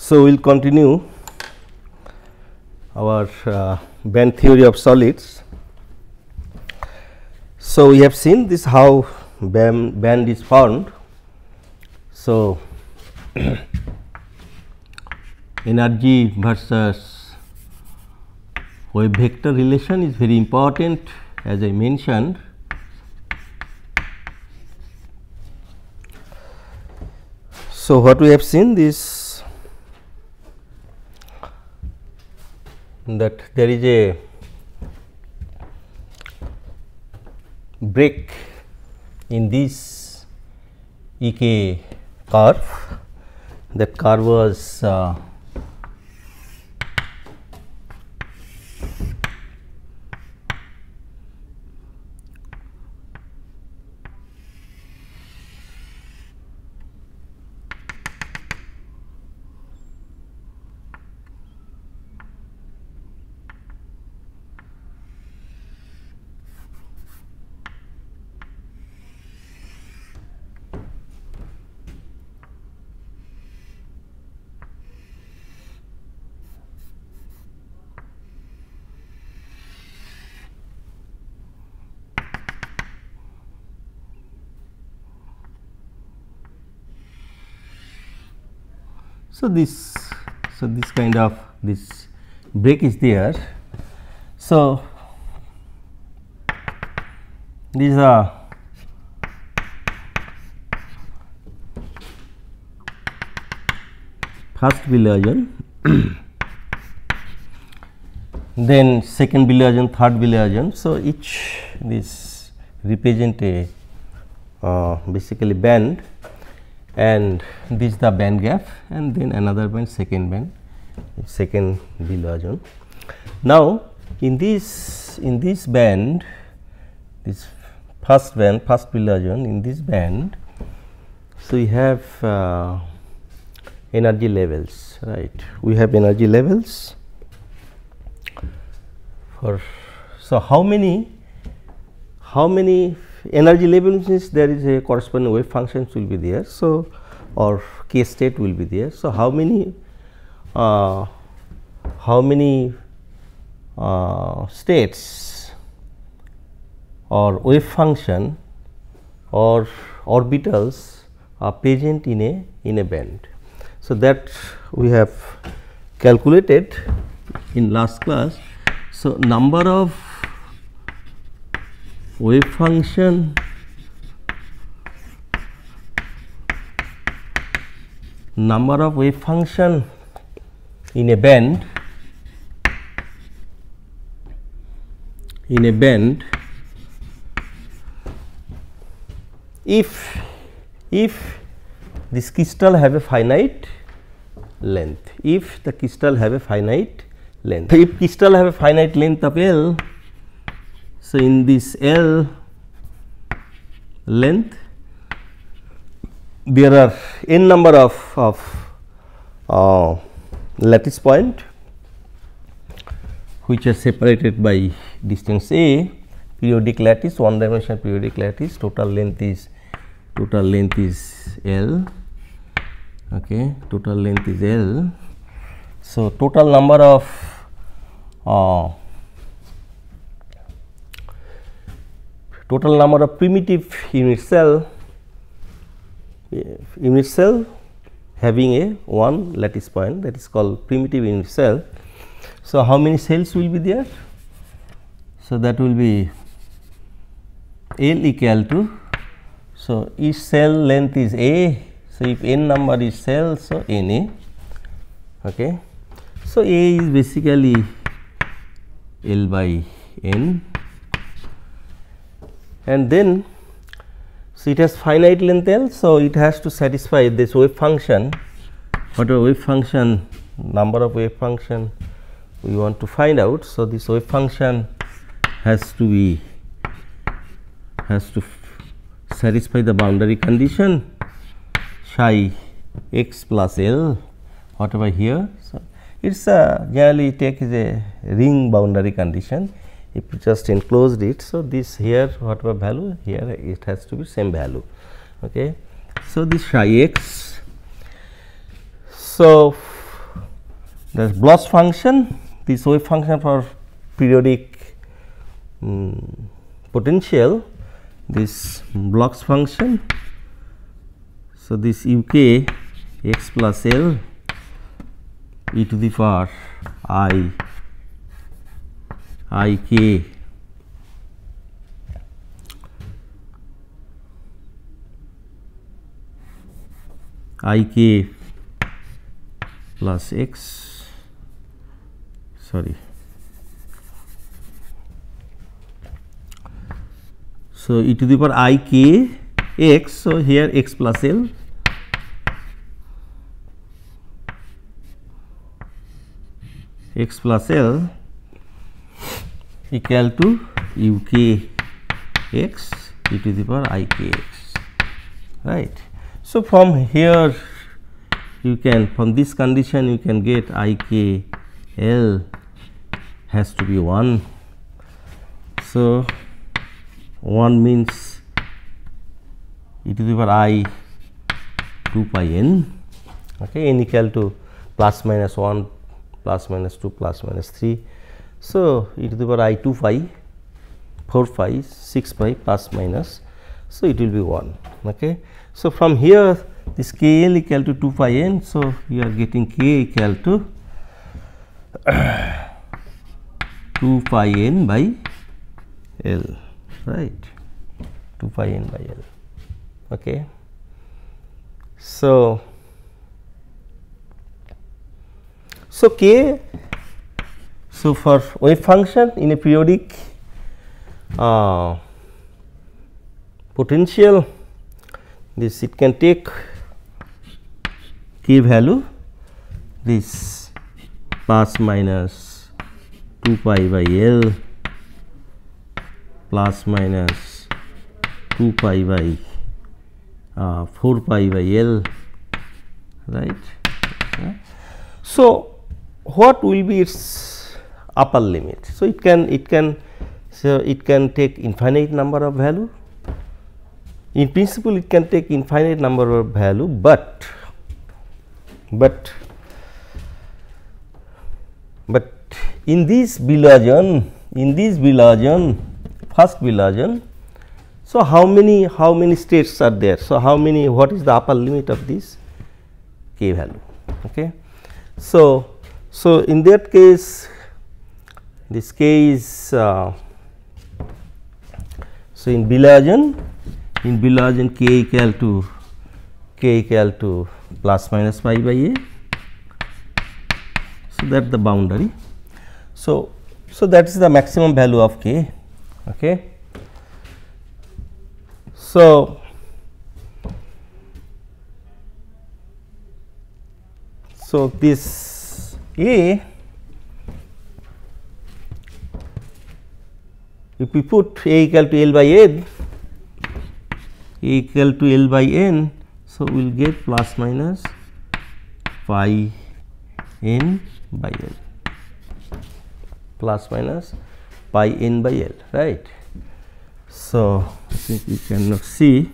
So, we will continue our band theory of solids. So, we have seen this how band is formed. So, energy versus wave vector relation is very important, as I mentioned. So, what we have seen this that there is a break in this EK curve. That curve was so this kind of this break is there. So, these are first billiardian, then second billiardian, third billiardian. So, each this represent a basically band, and this is the band gap, and then another band, second billiardian. Now, in this band, this first billiardian, in this band, so we have energy levels, right? We have energy levels for, so how many energy levels means there is a corresponding wave functions will be there. So, or k state will be there. So, how many states or wave function or orbitals are present in a band. So, that we have calculated in last class. So, number of wave function in a band if this crystal have a finite length, if the crystal have a finite length, if crystal have a finite length of L. So, in this L length there are n number of lattice point which are separated by distance a, periodic lattice, one dimensional periodic lattice, total length is L, okay, total length is L. So, total number of primitive unit cell having a one lattice point, that is called primitive unit cell. So, how many cells will be there? So, that will be L equal to, so each cell length is A. So, if n number is cells, so n A, okay. So, A is basically L by n, and then so it has finite length L. So, it has to satisfy this wave function, whatever wave function, number of wave function we want to find out. So, this wave function has to satisfy the boundary condition psi x plus L, whatever here. So, it is generally take is a ring boundary condition. If you just enclosed it, so this here whatever value here it has to be same value, okay. So, this psi x. So, the Bloch function, this wave function for periodic potential, this Bloch function. So, this UK x plus L e to the power I k plus x, sorry. So, e to the power I k x. So, here x plus L x plus L equal to u k x e to the power I k x, right. So, from here you can, from this condition you can get I k L has to be 1. So, 1 means e to the power I 2 pi n, okay, n equal to plus minus 1, plus minus 2, plus minus 3. So, e to the power I 2 pi, 4 pi, 6 pi, plus minus. So, it will be 1. Okay. So, from here this k L equal to 2 pi n. So, you are getting k equal to 2 pi n by L, right, 2 pi n by L. Okay. So, k, so for wave function in a periodic potential, this it can take k value, this plus minus 2 pi by L plus minus 2 pi by 4 pi by L, right. So, what will be its upper limit? So, it can take infinite number of value. In principle, it can take infinite number of value, but in this Bilhajian, first Bilhajian, so how many states are there? So, what is the upper limit of this k value? Okay. So, in that case, this k is so in Bilhajian k equal to plus minus pi by a. So, that is the boundary. So, that is the maximum value of k. Okay. So, this A, if we put A equal to L by n, A equal to L by n, so we will get plus minus pi n by L, plus minus pi n by L, right. So, I think you can see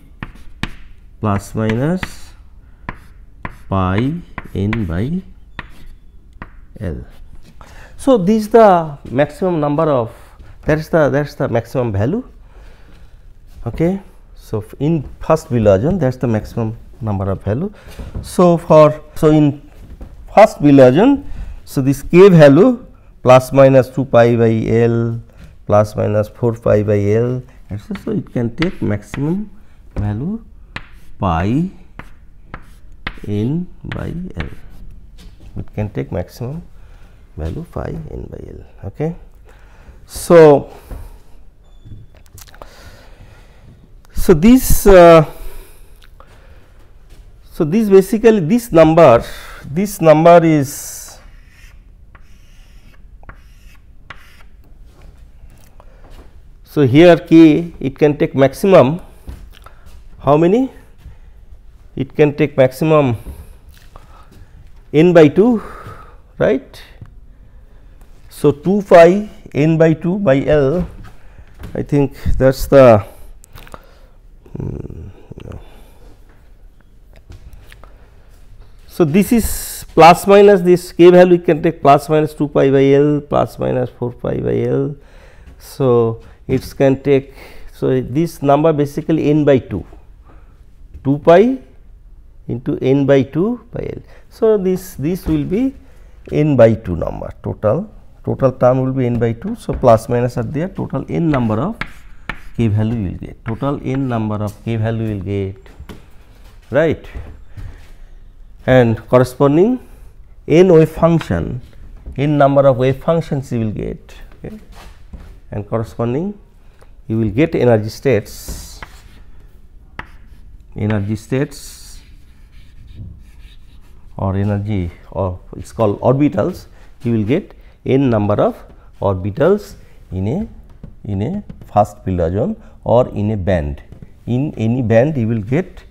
plus minus pi n by L. So, this is the maximum number of, that is the maximum value. Okay. So, in first Bilhajian, that is the maximum number of value. So, in first Bilhajian, so this k value plus minus 2 pi by L plus minus 4 pi by L, so it can take maximum value pi n by L. It can take maximum value pi n by L. Okay. So, this basically this number is so here k, it can take maximum how many? It can take maximum n by 2, right. So, 2 pi n by 2 by L, I think that is the so this is plus minus this k value, you can take plus minus 2 pi by L, plus minus 4 pi by L. So, it can take, so this number basically n by 2, 2 pi into n by 2 by L. So, this will be n by 2 number, total term will be n by 2. So, plus minus are there, total n number of k value you will get, total n number of k value you will get, right, and corresponding n wave function, n number of wave functions you will get, okay, and corresponding you will get energy states or energy, or it is called orbitals. You will get n number of orbitals in a fast Brillouin or in a band. In any band you will get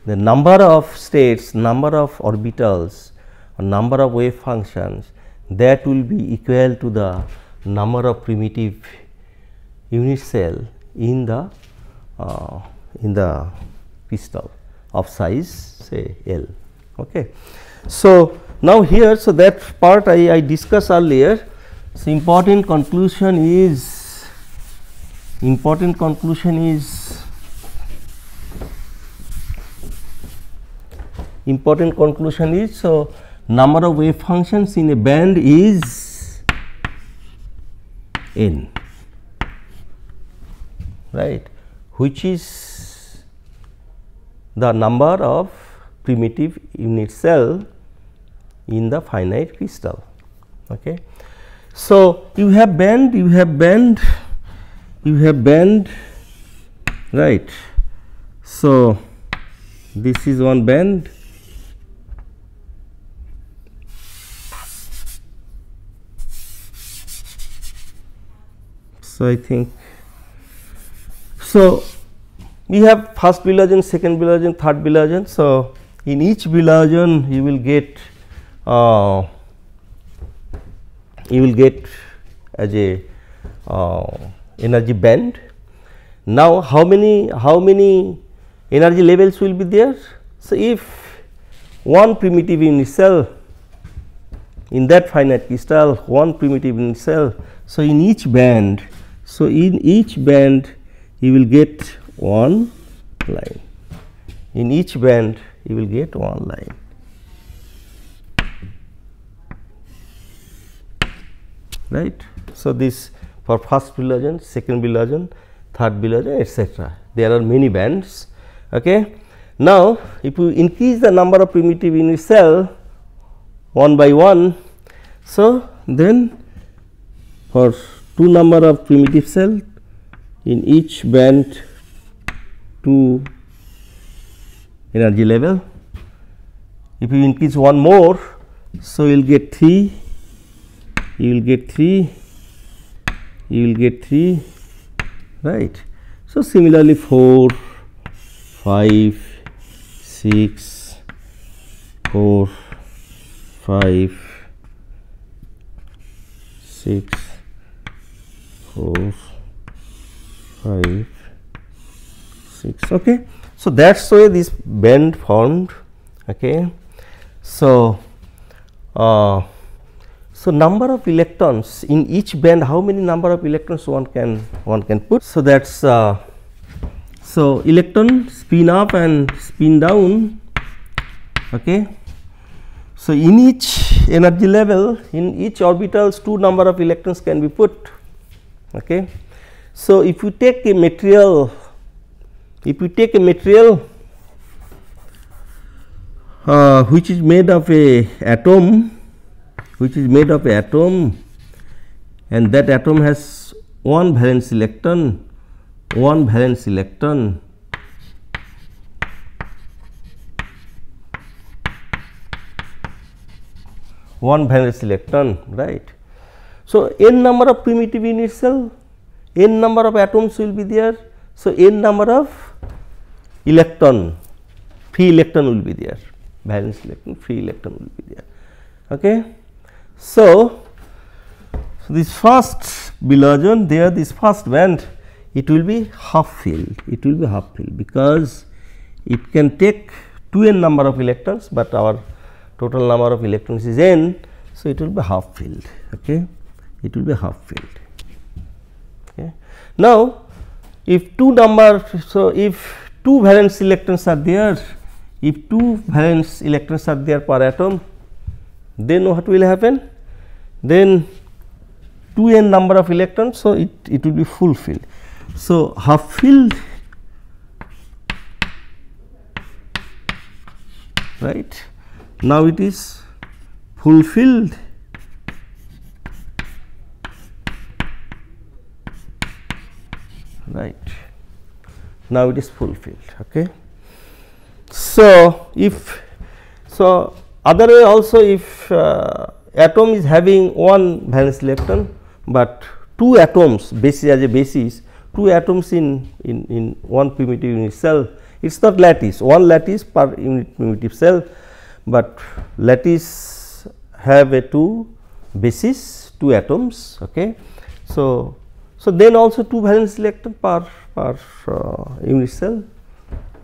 the number of states, number of orbitals or number of wave functions that will be equal to the number of primitive unit cell in the crystal of size say L. Okay. So, now here, so that part I discussed earlier. So, important conclusion is so number of wave functions in a band is n, right, which is the number of primitive unit cell in the finite crystal. Okay. So, you have band, right. So, this is one band, so I think, so we have first Brillouin, second Brillouin, third Brillouin. So, in each Brillouin you will get as a energy band. Now, how many energy levels will be there? So, if one primitive unit cell in that finite crystal, one primitive unit cell. So, in each band, you will get one line. In each band you will get one line. Right. So, this for first Brillouin, second Brillouin, third Brillouin, etc. There are many bands. Okay. Now, if you increase the number of primitive unit cell one by one, so then for two number of primitive cell in each band 2 energy level. If you increase one more, so you will get 3, you will get 3, you will get 3, right. So, similarly 4, 5, 6, 4, 5, 6, 4, 5, 6. Okay. So, that is why this band formed. Okay. So, so number of electrons in each band, how many number of electrons one can put. So, that is so electron spin up and spin down. Okay. So, in each energy level, in each orbitals 2 number of electrons can be put. Okay. So, if you take a material, which is made of a atom, and that atom has one valence electron, one valence electron, right. So, n number of primitive unit cell, n number of atoms will be there. So, n number of electron, free electron will be there, valence electron, free electron will be there. Okay. So, this first Brillouin there, this first band, it will be half filled, because it can take 2n number of electrons, but our total number of electrons is n, so it will be half filled. Okay, it will be half filled. Okay. Now, if if two valence electrons are there, if two valence electrons are there per atom, then what will happen? Then 2n number of electrons, so it will be fulfilled. So, half filled, right. Now, it is fulfilled, right. Now, it is fulfilled. Okay. So, other way also, if atom is having one valence electron, but two atoms basis as a basis, two atoms in one primitive unit cell, it is not lattice, one lattice per unit primitive cell, but lattice have a two basis, two atoms. Okay. So, then also two valence electron per unit cell.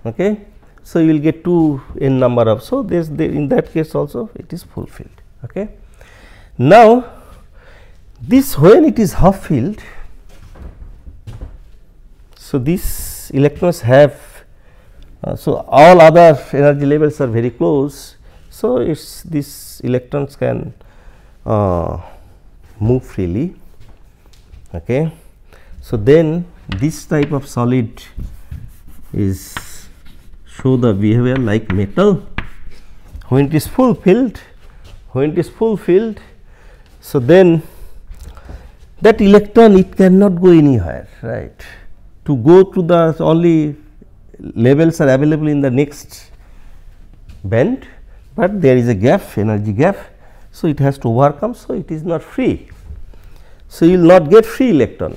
Okay. So, you will get 2n number of, so in that case also it is fulfilled. Okay. Now, this when it is half filled, so these electrons have, so all other energy levels are very close. So, these electrons can move freely. Okay. So, then this type of solid is show the behavior like metal. When it is fulfilled, so then that electron, it cannot go anywhere, right. To go to the only levels are available in the next band, but there is a gap, energy gap. So, it has to overcome, so it is not free. So, you will not get free electron.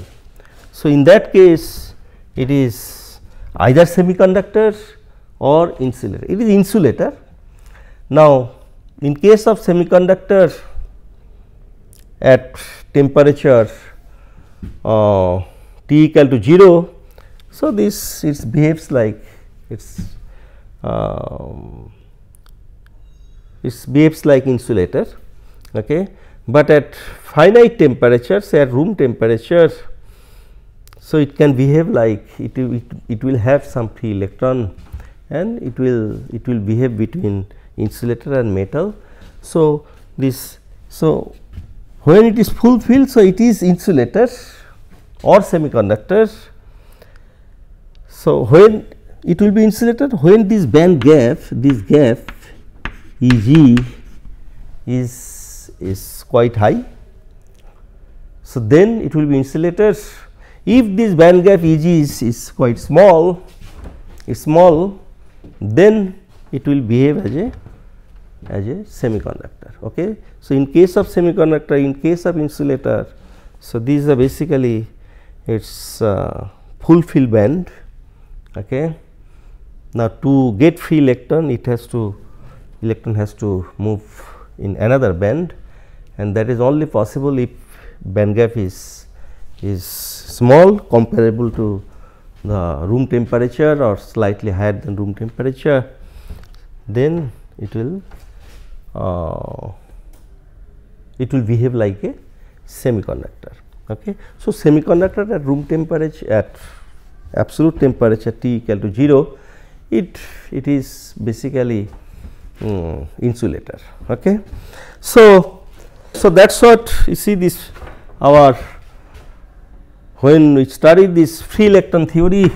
So, in that case it is either semiconductor or insulator. It is insulator. Now, in case of semiconductor at temperature T equal to 0, so this it behaves like it behaves like insulator. Okay. But at finite temperature, say at room temperature, so it can behave like it will have some free electron, and it will behave between insulator and metal. So, when it is fulfilled, so it is insulator or semiconductor. So, when it will be insulator, when this band gap, Eg is quite high. So, then it will be insulator. If this band gap Eg is quite small, then it will behave as a semiconductor. Okay. So, in case of semiconductor, in case of insulator, so these are basically its fulfilled band. Okay. Now, to get free electron, electron has to move in another band, and that is only possible if band gap is small, comparable to the room temperature or slightly higher than room temperature. Then it will behave like a semiconductor. Okay. So, semiconductor at room temperature, at absolute temperature T equal to 0, it is basically insulator. Okay. So, that is what you see this our when we study this free electron theory,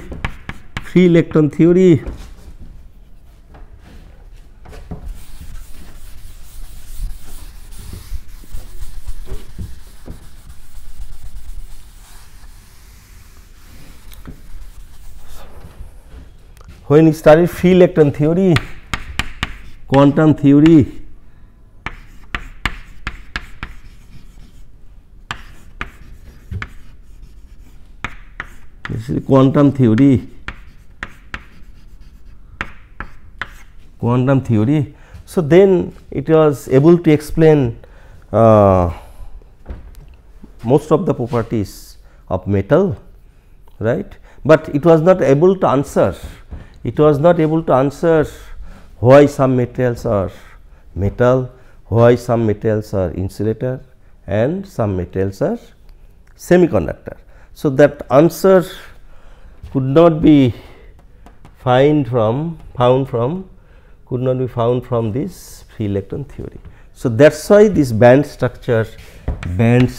when we study free electron theory, quantum theory, this is quantum theory. So, then it was able to explain most of the properties of metal, right, but it was not able to answer why some materials are metal, why some metals are insulator and some metals are semiconductor. So, that answer could not be found from this free electron theory. So, that is why this band structure band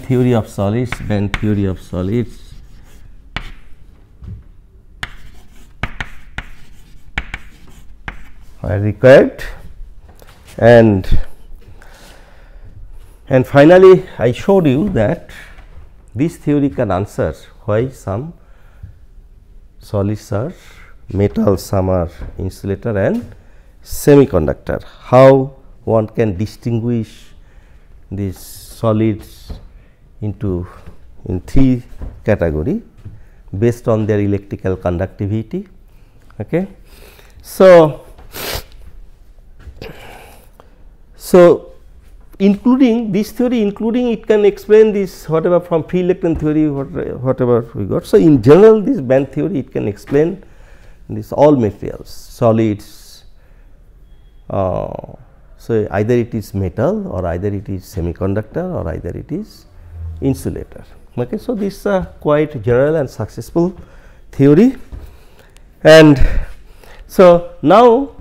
theory of solids are required. And finally, I showed you that this theory can answer why some solids are metal, some are insulator and semiconductor. How one can distinguish these solids in three category based on their electrical conductivity. Okay. So, including this theory, it can explain this whatever from free electron theory, whatever we got. So, in general this band theory, it can explain this all materials, solids. So, either it is metal or either it is semiconductor or either it is insulator. Okay. So, this is a quite general and successful theory. And so, now,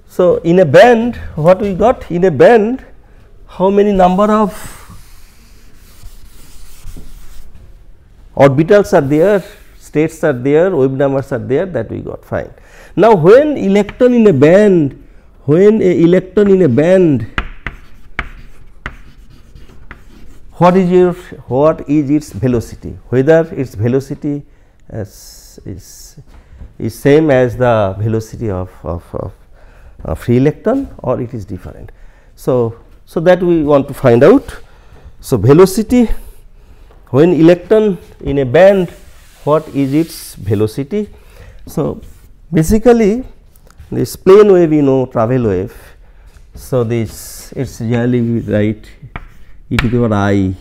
so in a band, what we got in a band, how many number of orbitals are there, states are there, wave numbers are there, that we got fine. Now, when electron in a band, what is its velocity? Whether its velocity is same as the velocity of free electron or it is different. So, that we want to find out. So, velocity when electron in a band, what is its velocity? So, basically this plane wave, you know, travel wave. So, this it is generally we write e to the power I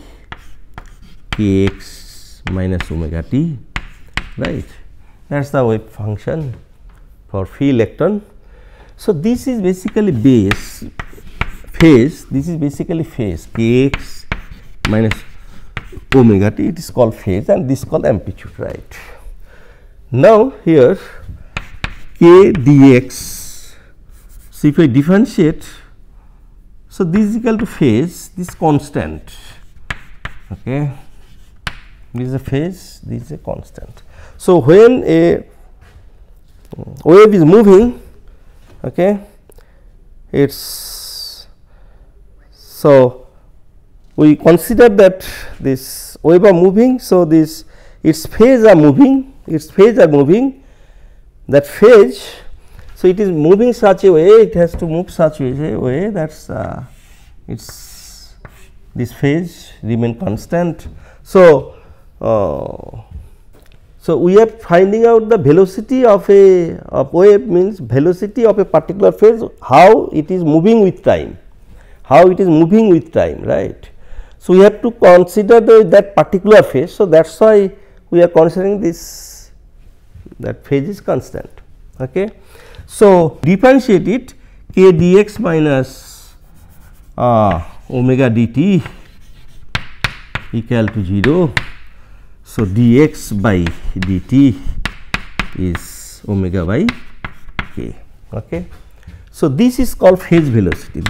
k x minus omega t, right. That is the wave function for free electron. So, this is basically phase, this is basically phase k x minus omega t, it is called phase and this is called amplitude, right. Now, here k dx, so if I differentiate, so this is equal to phase, this constant, okay. This is a phase, this is a constant. So, when a wave is moving, okay, it's so we consider that this wave are moving. So, this its phase are moving, that phase. So, it is moving such a way, it has to move such a way that its this phase remain constant. So, so we are finding out the velocity of a wave, means velocity of a particular phase, how it is moving with time, right. So, we have to consider that particular phase. So, that is why we are considering this, that phase is constant. Okay. So, differentiate it k dx minus omega dt equal to 0. So, dx by dt is omega by k. Okay. So, this is called phase velocity,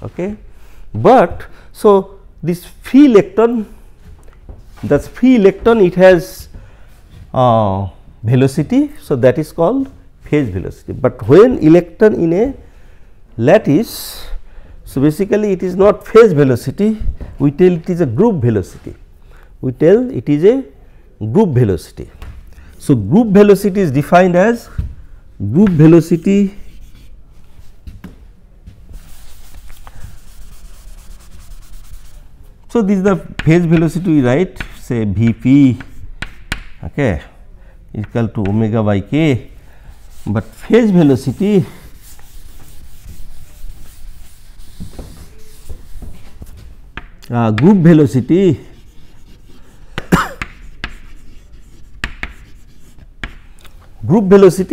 Okay. But, so this free electron, it has velocity. So, that is called phase velocity, but when electron in a lattice, so basically it is not phase velocity, we tell it is a group velocity, So, group velocity is defined as group velocity so this is the phase velocity we write, say Vp, okay, equal to omega by k, but phase velocity group velocity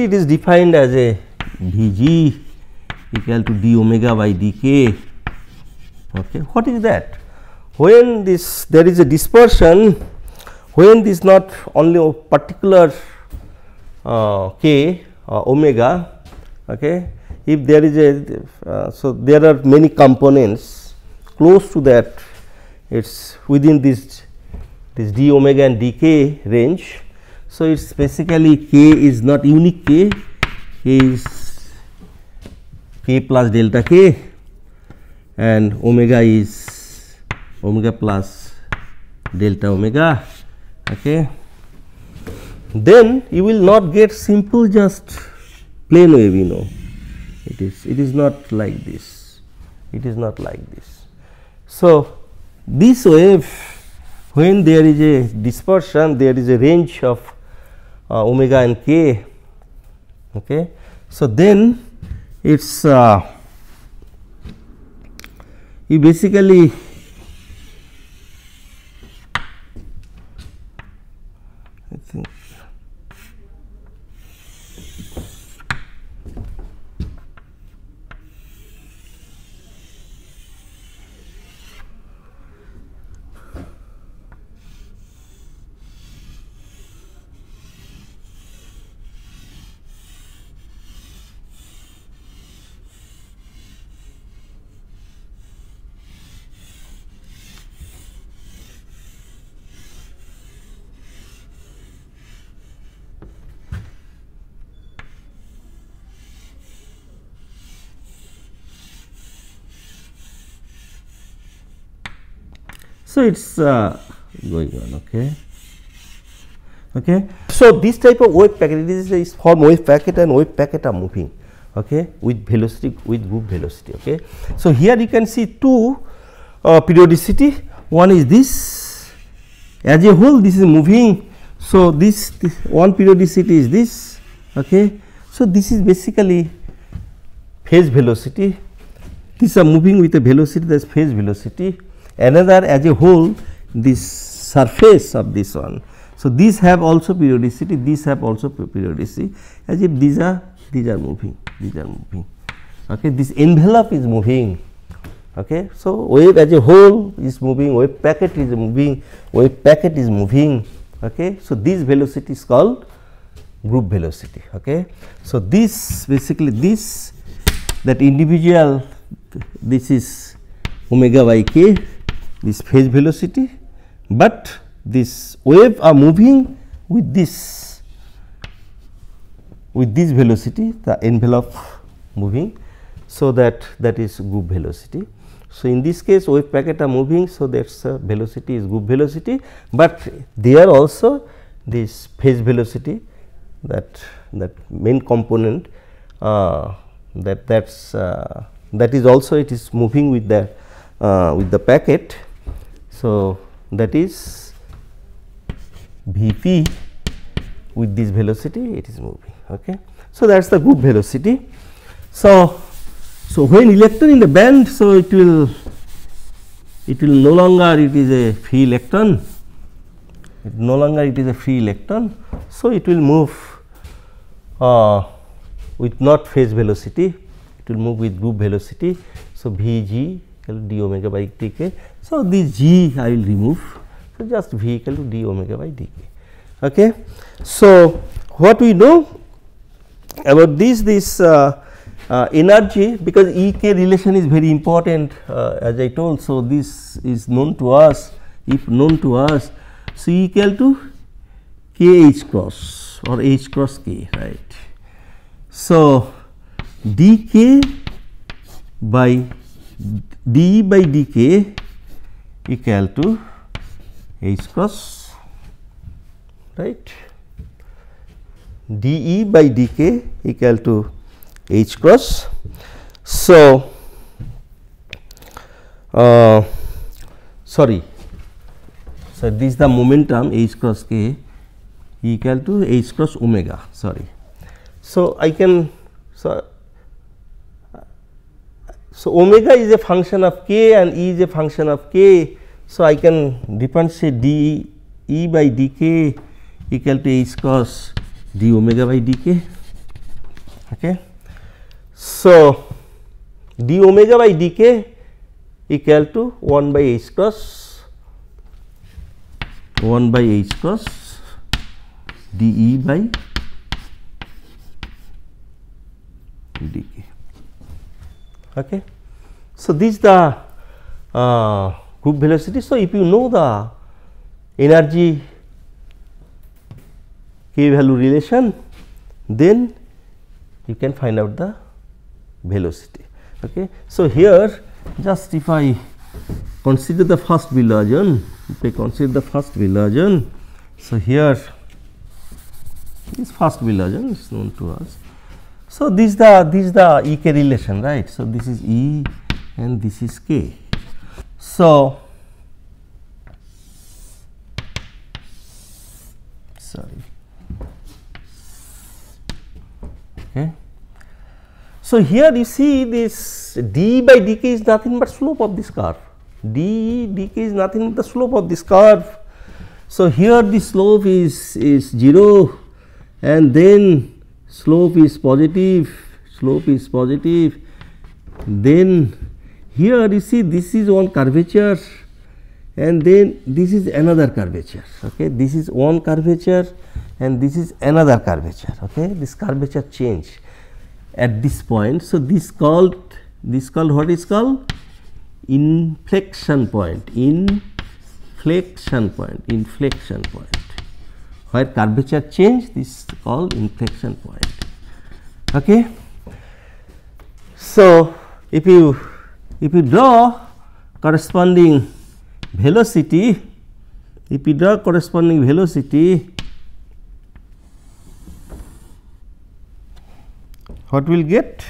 it is defined as a Vg equal to d omega by dk. Okay. What is that? When this there is a dispersion, when this not only a particular k omega, okay, if there is a so there are many components close to that, it is within this d omega and dk range. So, it is basically k is not unique k is k plus delta k and omega is omega plus delta omega. Okay. Then you will not get simple just plane wave, you know, it is not like this, it is not like this. So, this wave, when there is a dispersion, there is a range of omega and k. Okay. So, then it is you basically I think so it is going on. Okay. Okay. So, this type of wave packet, it is form wave packet and wave packet are moving, okay, with velocity, with group velocity. Okay. So, here you can see two periodicity, one is this as a whole, this is moving. So, this one periodicity is this. Okay. So, this is basically phase velocity, these are moving with a velocity, that is phase velocity. Another as a whole, this surface of this one. So, these have also periodicity, these have also periodicity, as if these are moving, these are moving. Okay. This envelope is moving. Okay. So, wave as a whole is moving, wave packet is moving, wave packet is moving. Okay. So, this velocity is called group velocity. Okay. So, this basically this that individual, this is omega by k, this phase velocity, but this wave are moving with this velocity, the envelope moving. So, that is group velocity. So, in this case wave packet are moving. So, that is velocity is group velocity, but there also this phase velocity, that main component, that is also it is moving with the packet. So, that is Vp with this velocity, it is moving. Okay. So, that is the group velocity. So, when electron in the band, so it will no longer it is a free electron, no longer it is a free electron. So, it will move with not phase velocity, it will move with group velocity. So, Vg equal to d omega by dk. So, this g I will remove. So, just V equal to d omega by dk. Okay. So, what we know about this energy, because Ek relation is very important, as I told. So, this is known to us, if known to us. So, E equal to k h cross or h cross k, right. So, dk by d by dk equal to h cross, right, dE by dk equal to h cross. So, sorry, so this is the momentum h cross k equal to h cross omega, sorry. So, I can, so omega is a function of k and E is a function of k. So, I can differentiate d E by dk equal to h cos d omega by dk. Okay. So, d omega by dk equal to 1 by h cross dE by dk. Okay. So, this is the group velocity. So, if you know the energy k value relation, then you can find out the velocity. Okay. So, here just if I consider the first Wheelerson, so here this first Wheelerson is known to us. So, this is the E k relation, right. So, this is E and this is k. So, sorry. Okay. So, here you see this d by dk is nothing but slope of this curve, dk is nothing but the slope of this curve. So, here the slope is 0 and then slope is positive, then here you see this is one curvature and then this is another curvature. Okay. This is one curvature and this is another curvature. Okay. This curvature change at this point. So, this called what is called inflection point, where curvature change, this is called inflection point. Okay. So, if you draw corresponding velocity, what will get?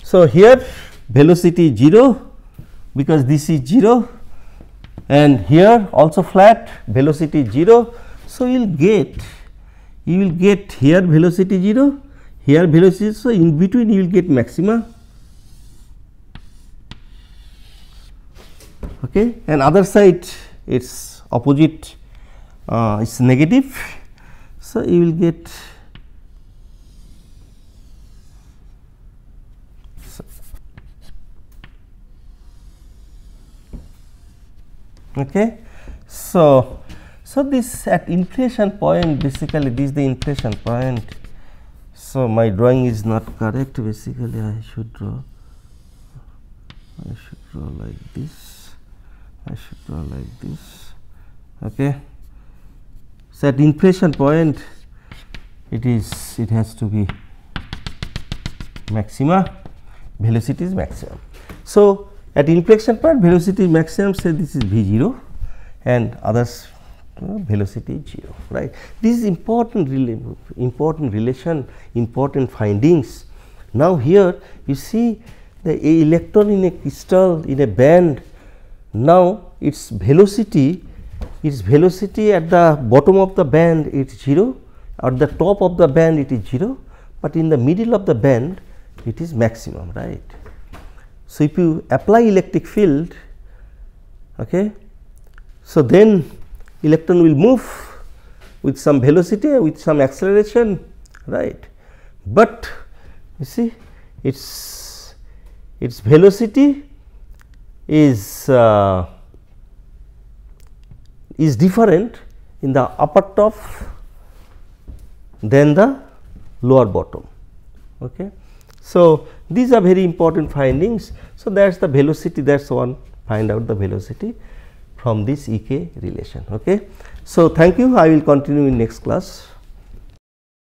So, here velocity 0 because this is 0 and here also flat velocity 0. So, you will get here velocity 0, here velocity. So, in between you will get maxima, okay, and other side its opposite is negative. So, you will get okay. So, this at inflection point, basically this is the inflection point. So, my drawing is not correct, basically I should draw like this, okay. So, at inflection point it has to be maxima, velocity is maximum. So, at inflection point velocity is maximum, say this is V0 and others velocity is 0, right. This is important relation, important findings. Now, here you see the electron in a crystal in a band. Now, its velocity at the bottom of the band it is 0, at the top of the band it is 0, but in the middle of the band it is maximum, right. So, if you apply electric field, okay, so then electron will move with some velocity, with some acceleration, right. But you see its velocity is different in the upper top than the lower bottom. Okay. So, these are very important findings. So, that is the velocity, that is one, find out the velocity from this E k relation. Okay. So, thank you, I will continue in next class.